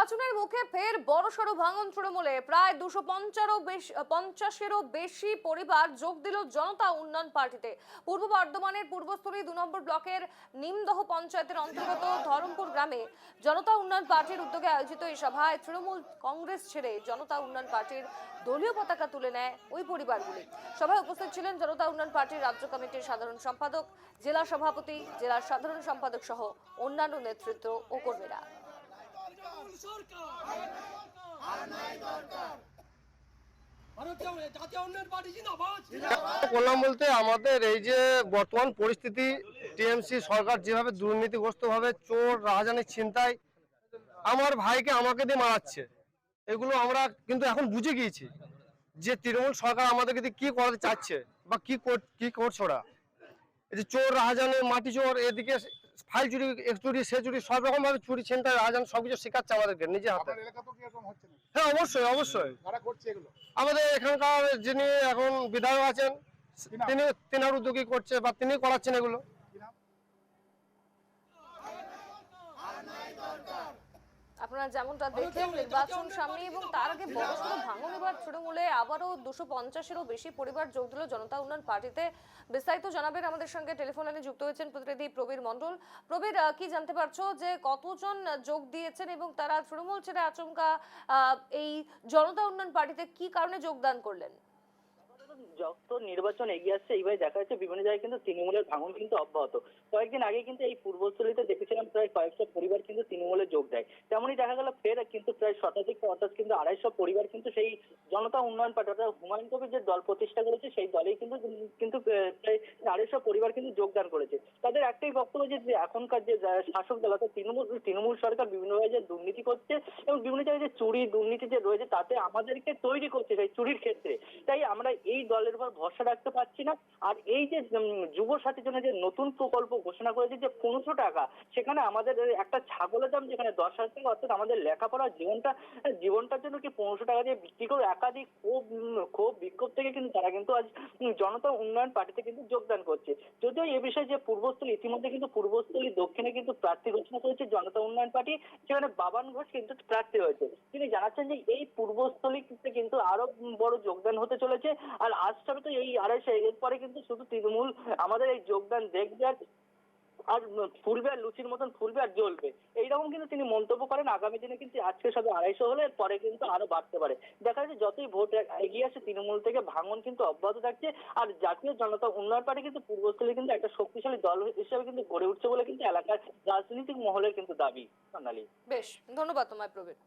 নির্বাচনের মুখে ফের বড়সড় ভাঙন তৃণমূলে। প্রায় 250-এরও বেশি পরিবার যোগ দিল জনতা উন্নয়ন পার্টিতে। পূর্ব বর্ধমানের পূর্বস্থলী 2 নম্বর ব্লকের নিমদহ পঞ্চায়েতের অন্তর্গত ধরমপুর গ্রামে জনতা উন্নয়ন পার্টির উদ্যোগে আয়োজিত এই সভায় তৃণমূল কংগ্রেস ছেড়ে জনতা উন্নয়ন পার্টির দলীয় পতাকা তুলে নেয় ওই পরিবারগুলি। সভায় উপস্থিত ছিলেন জনতা উন্নয়ন পার্টির রাজ্য কমিটির সাধারণ সম্পাদক, জেলা সভাপতি, জেলার সাধারণ সম্পাদক সহ অন্যান্য নেতৃত্ব ও কর্মীরা। বললাম বলতে আমাদের এই যে বর্তমান পরিস্থিতি, টিএমসি সরকার যেভাবে দুর্নীতিগ্রস্ত ভাবে চোর রাহাজানি ছিনতাই আমার ভাইকে আমাকে দিয়ে মারাচ্ছে, এগুলো আমরা কিন্তু এখন বুঝে গিয়েছি যে তৃণমূল সরকার আমাদেরকে দিয়ে কি করাতে চাচ্ছে বা কি করছে ওরা। এই যে চোর রাহাজানি, মাটি চোর, এদিকে ফাইল চুরি, এক চুরি, সে চুরি, সব রকম ভাবে চুরি ছিনতাই রাহাজানি সবকিছু শেখাচ্ছে আমাদেরকে নিজে হাতে। হ্যাঁ, অবশ্যই অবশ্যই আমাদের এখানকার যিনি এখন বিধায়ক আছেন তিনার উদ্যোগী করছে বা তিনি করাচ্ছেন এগুলো। আপনারা যেমনটা দেখলেন, নির্বাচন সামনে এবং তার আগে বড়সড় ভাঙন এবার তৃণমূলে। আবারও 250-এরও বেশি পরিবার যোগ দিল জনতা উন্নয়ন পার্টিতে। বিস্তারিত জানাবেন, আমাদের সঙ্গে টেলিফোন লাইনে যুক্ত হয়েছেন প্রতিনিধি প্রবীর মণ্ডল। প্রবীর, কি জানতে পারছো যে কতজন যোগ দিয়েছেন এবং তারা তৃণমূল ছেড়ে আচমকা এই জনতা উন্নয়ন পার্টিতে কি কারণে যোগদান করলেন? যত নির্বাচন এগিয়ে আসছে এইভাবে দেখা যাচ্ছে বিভিন্ন জায়গায় কিন্তু তৃণমূলের ভাঙন কিন্তু অব্যাহত। কয়েকদিন আগে কিন্তু এই পূর্বস্থলীতে দেখেছিলাম প্রায় কয়েকশো পরিবার কিন্তু তৃণমূলে যোগ দেয়। তেমনই দেখা গেল ফের কিন্তু প্রায় শতাধিক অর্থাৎ কিন্তু 250 পরিবার কিন্তু সেই জনতা উন্নয়ন পার্টি অর্থাৎ হুমায়ুন কবির যে দল প্রতিষ্ঠা করেছে সেই দলেই কিন্তু কিন্তু প্রায় 250 পরিবার কিন্তু যোগদান করেছে। তাদের একটাই বক্তব্য যে এখনকার যে শাসক দল অর্থাৎ তৃণমূল সরকার বিভিন্নভাবে যে দুর্নীতি করছে এবং বিভিন্ন জায়গায় যে চুরি দুর্নীতি যে রয়েছে তাতে আমাদেরকে তৈরি করছে সেই চুরির ক্ষেত্রে। তাই আমরা এই দলের উপর ভরসা রাখতে পারছি না। আর এই যে যুব সাথীর জন্য যে নতুন প্রকল্প ঘোষণা করেছে যে 1500 টাকা, সেখানে আমাদের একটা ছাগলের দাম যেখানে 10,000 টাকা, অর্থাৎ আমাদের লেখাপড়ার জীবনটার জন্য কি 1500 টাকা দিয়ে বিক্রি করে একাধিক ক্ষোভ বিক্ষোভ থেকে কিন্তু তারা কিন্তু আজ জনতা উন্নয়ন পার্টিতে কিন্তু যোগদান করছে। যদিও এ বিষয়ে যে পূর্বস্থলী ইতিমধ্যে কিন্তু পূর্বস্থলী দক্ষিণে কিন্তু প্রার্থী ঘোষণা করেছে জনতা উন্নয়ন পার্টি, সেখানে বাবান ঘোষ কিন্তু প্রার্থী হয়েছে। তিনি জানাচ্ছেন যে এই পূর্বস্থলীতে কিন্তু আরো বড় যোগদান হতে চলেছে। আর আজটা তো এই 250, এরপরে কিন্তু শুধু তৃণমূল আমাদের এই যোগদান দেখবে আর ফুলবে আর লুচির মতন ফুলবে আর জ্বলবে, এইরকম কিন্তু তিনি মন্তব্য করেন। আগামী দিনে কিন্তু আজকে সবে 250 হলে পরে কিন্তু আরো বাড়তে পারে। দেখা যাচ্ছে যতই ভোট এগিয়ে আসে তৃণমূল থেকে ভাঙন কিন্তু অব্যাহত থাকছে। আর জাতীয় জনতা উন্নয়ন পার্টি কিন্তু পূর্বস্থলী কিন্তু একটা শক্তিশালী দল হিসেবে কিন্তু গড়ে উঠছে বলে কিন্তু এলাকার রাজনৈতিক মহলের কিন্তু দাবি। সোনালী, বেশ, ধন্যবাদ তোমায় প্রবীর।